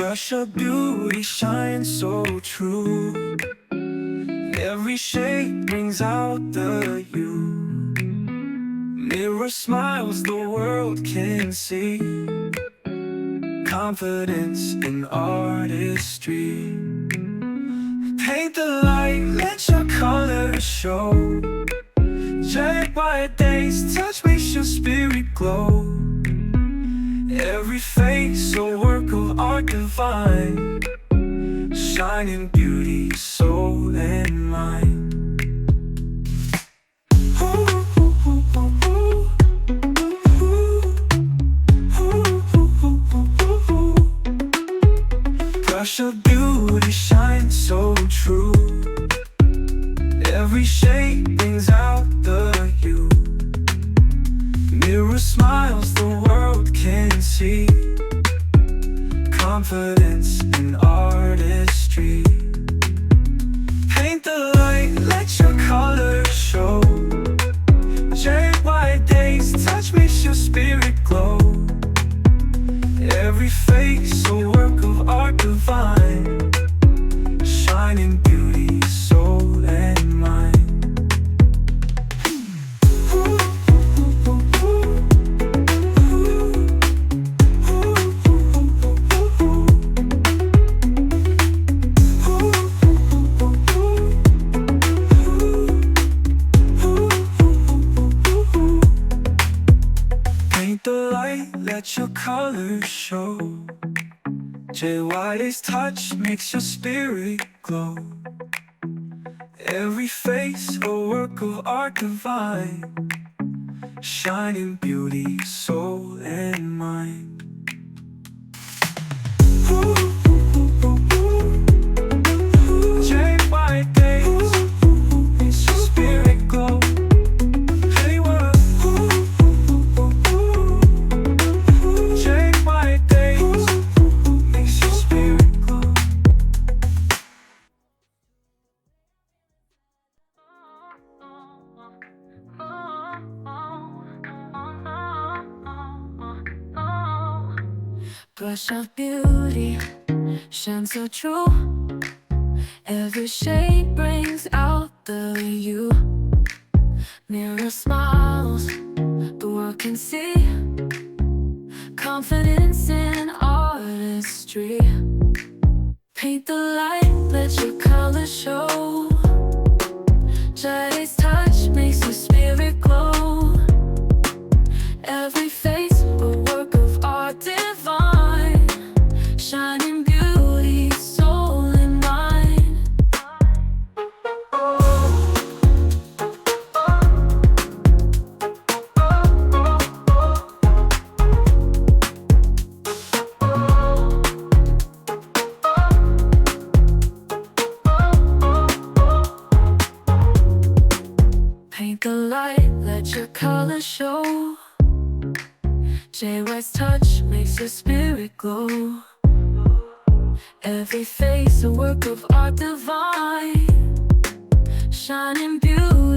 Brush of beauty shines so true. Every shade brings out the you. Mirror smiles the world can see. Confidence in artistry. Paint the light, let your colors show. Jade white days, touch makes your spirit glow. Every face a work of art divine. Shining beauty, soul and mind. Brush of beauty shines so true. Every shade brings out the you. Mirror smiles the world can see. Confidence in artistry. Paint the light, let your colors show. Jade white days, touch makes your spirit glow. Every face a work of art divine. Shining beauty, soul and mind. Paint the light, let your colors show. Jade white's touch makes your spirit glow. Every face a work of art divine. Shining beauty, soul and mind. Jade white days, makes your spirit glow. Jade white days, makes your spirit glow. Brush of beauty shines so true. Every shade brings out the you. Mirror smiles, the world can see. Confidence in artistry. Paint the light, let your colors show. Jade's touch makes your spirit glow. Every face a work of art divine. Shining beauty, soul and mind. Paint the light, let your colors show. Jade white's touch makes your spirit glow. Every face a work of art divine. Shining beauty.